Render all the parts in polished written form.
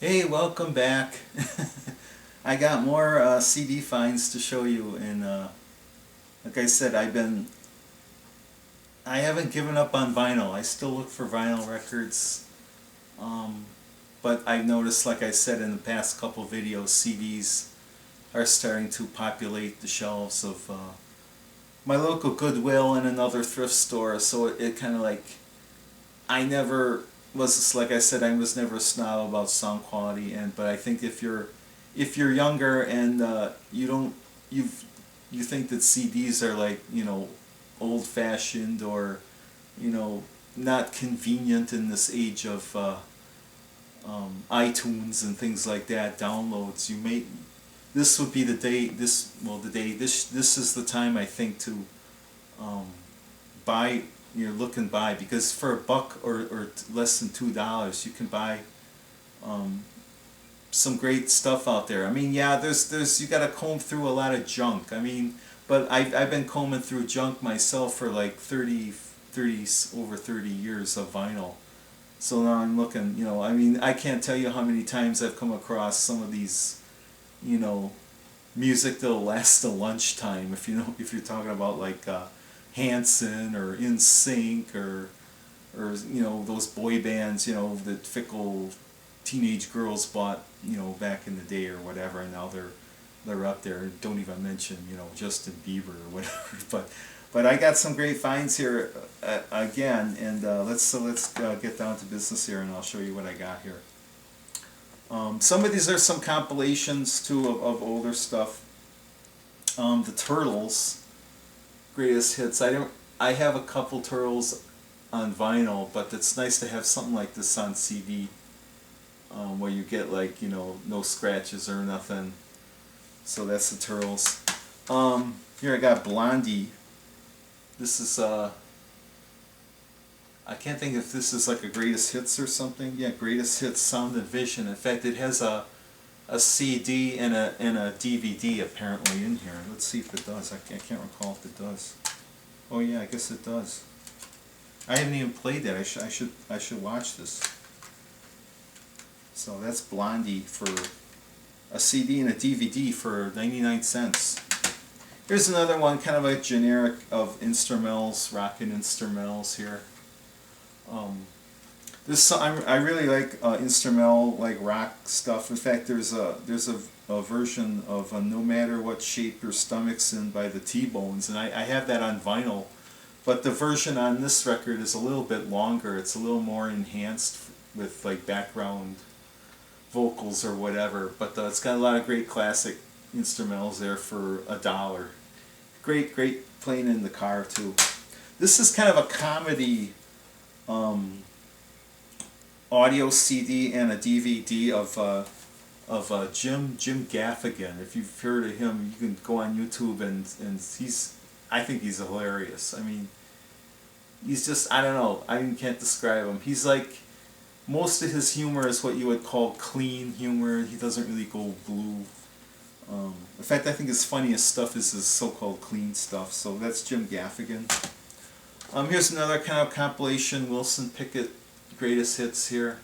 Hey, welcome back. I got more CD finds to show you, and like I said, I haven't given up on vinyl. I still look for vinyl records, um, but I've noticed, like I said in the past couple videos, CDs are starting to populate the shelves of my local Goodwill and another thrift store. So it kind of like I never was like I said, I was never a snob about sound quality, and but I think if you're younger and you you think that CDs are like old fashioned or you know not convenient in this age of iTunes and things like that, downloads, you may this would be the day this is the time I think to um, buy, look and buy, because for a buck or less than $2 you can buy um, some great stuff out there. I mean, yeah, there's you gotta comb through a lot of junk. I mean, but I've been combing through junk myself for like 30 over 30 years of vinyl. So now I'm looking, I mean, I can't tell you how many times I've come across some of these, you know, music that'll last till lunchtime. If you're talking about like Hanson or In Sync or those boy bands, that fickle teenage girls bought, back in the day or whatever, and now they're up there. Don't even mention, Justin Bieber or whatever. But I got some great finds here again, and let's get down to business here, and I'll show you what I got here. Some of these are some compilations too of older stuff. The Turtles, greatest hits. I have a couple Turtles on vinyl, but it's nice to have something like this on CD, where you get like no scratches or nothing. So that's the Turtles. Here I got Blondie. This is I can't think if this is like a greatest hits or something. Yeah, greatest hits Sound and Vision. In fact, it has a CD and a DVD apparently in here. Let's see if it does. I can't recall if it does. Oh yeah, I guess it does. I haven't even played that. I should watch this. So that's Blondie for a CD and a DVD for 99 cents. Here's another one, kind of a generic of instrumentals, rockin' instrumentals here. I really like instrumental, like rock stuff. In fact, there's a version of No Matter What Shape Your Stomach's In by the T-Bones, and I have that on vinyl. But the version on this record is a little bit longer. It's a little more enhanced with like background vocals or whatever. But it's got a lot of great classic instrumentals there for $1. Great playing in the car too. This is kind of a comedy audio CD and a DVD of Jim Gaffigan. If you've heard of him, you can go on YouTube and I think he's hilarious. I mean, he's just, I don't know, I can't describe him. He's like, most of his humor is what you would call clean humor. He doesn't really go blue. In fact, I think his funniest stuff is his so-called clean stuff. So that's Jim Gaffigan. Here's another kind of compilation, Wilson Pickett greatest hits here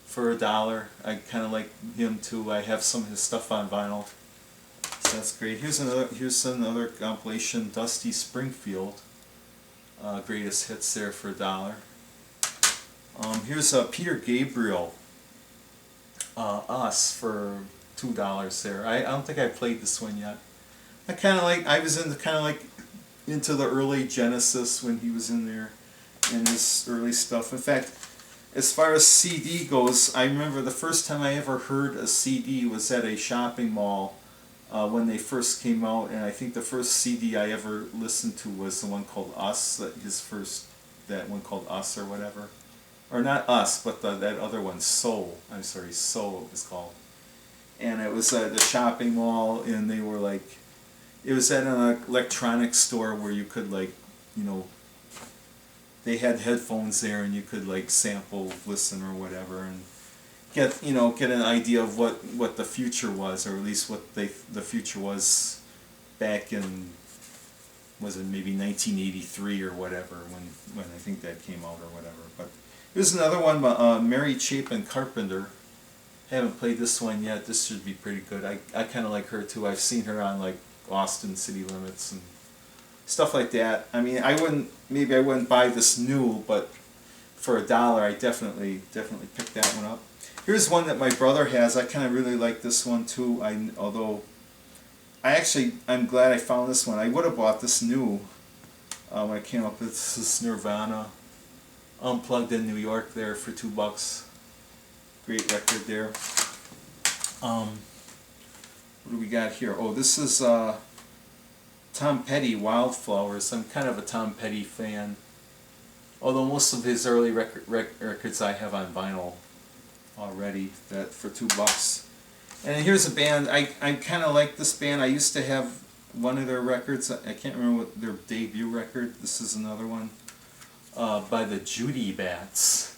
for $1. I kind of like him too. I have some of his stuff on vinyl, so that's great. Here's another compilation, Dusty Springfield, greatest hits there for $1. Here's Peter Gabriel, Us for $2 there. I don't think I played this one yet. I was into the early Genesis when he was in there and his early stuff. In fact, as far as CD goes, I remember the first time I ever heard a CD was at a shopping mall when they first came out, and I think the first CD I ever listened to was the one called Us, that one called Us or whatever. Or not Us, but that other one, Soul. I'm sorry, Soul it was called. And it was at the shopping mall, and they were like, it was at an electronics store where you could like, they had headphones there and you could like sample, listen or whatever, and get an idea of what the future was, or at least what the future was back in, was it maybe 1983 or whatever, when I think that came out or whatever. But here's another one, Mary Chapin Carpenter. Haven't played this one yet. This should be pretty good. I kind of like her too. I've seen her on like Austin City Limits and stuff like that. I mean, maybe I wouldn't buy this new, but for $1, I definitely pick that one up. Here's one that my brother has. I kind of really like this one too. Although I'm glad I found this one. I would have bought this new. I came up with this Nirvana Unplugged in New York there for $2. Great record there. What do we got here? Oh, this is Tom Petty, Wildflowers. I'm kind of a Tom Petty fan. Although most of his early records I have on vinyl already, that for $2. And here's a band, I kind of like this band. I used to have one of their records. I can't remember what their debut record. This is another one by the Judy Bats.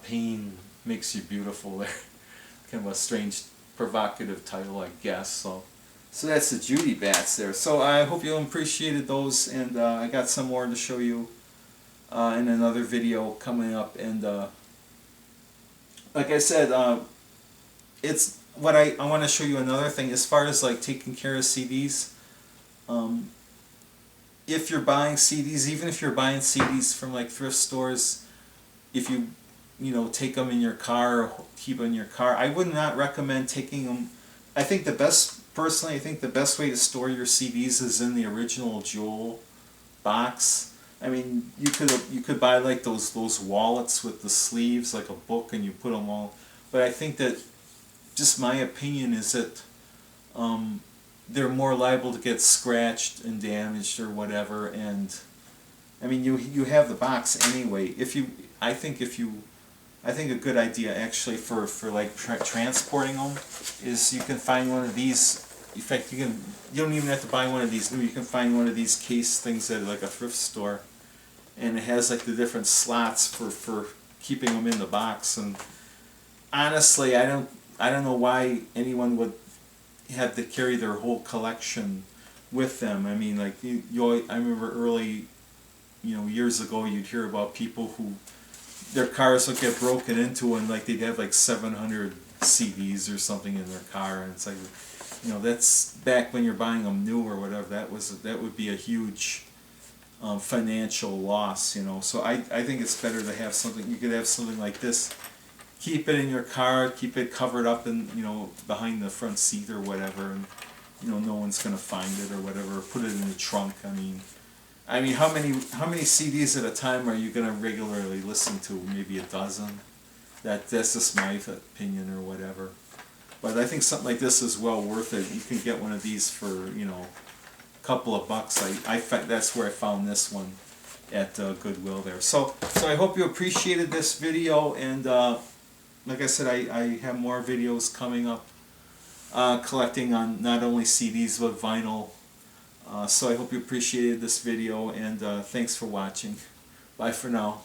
Pain Makes You Beautiful there. Kind of a strange, provocative title, I guess. So that's the Judy Bats there. So I hope you appreciated those, and I got some more to show you in another video coming up. And like I said, it's what I want to show you another thing as far as like taking care of CDs. If you're buying CDs, even if you're buying CDs from like thrift stores, if you take them in your car or keep them in your car, I would not recommend taking them. Personally, I think the best way to store your CDs is in the original jewel box. I mean, you could buy like those wallets with the sleeves, like a book, and you put them all. But I think that, just my opinion is that they're more liable to get scratched and damaged or whatever. And I mean, you have the box anyway. I think a good idea actually for like transporting them is you can find one of these. In fact, you don't even have to buy one of these new. You can find one of these case things at like a thrift store, and it has like the different slots for keeping them in the box. And honestly, I don't know why anyone would have to carry their whole collection with them. I mean, like I remember early, years ago, you'd hear about people who their cars would get broken into, and like they'd have like 700 CDs or something in their car, and it's like, that's back when you're buying them new or whatever. That would be a huge financial loss, So I think it's better to have something. You could have something like this. Keep it in your car. Keep it covered up in behind the front seat or whatever, and no one's gonna find it or whatever. Put it in the trunk. I mean, how many CDs at a time are you gonna regularly listen to? Maybe a dozen. That's just my opinion or whatever. But I think something like this is well worth it. You can get one of these for a couple of bucks. That's where I found this one at Goodwill there. So I hope you appreciated this video, and like I said, I have more videos coming up collecting on not only CDs but vinyl. So I hope you appreciated this video, and thanks for watching. Bye for now.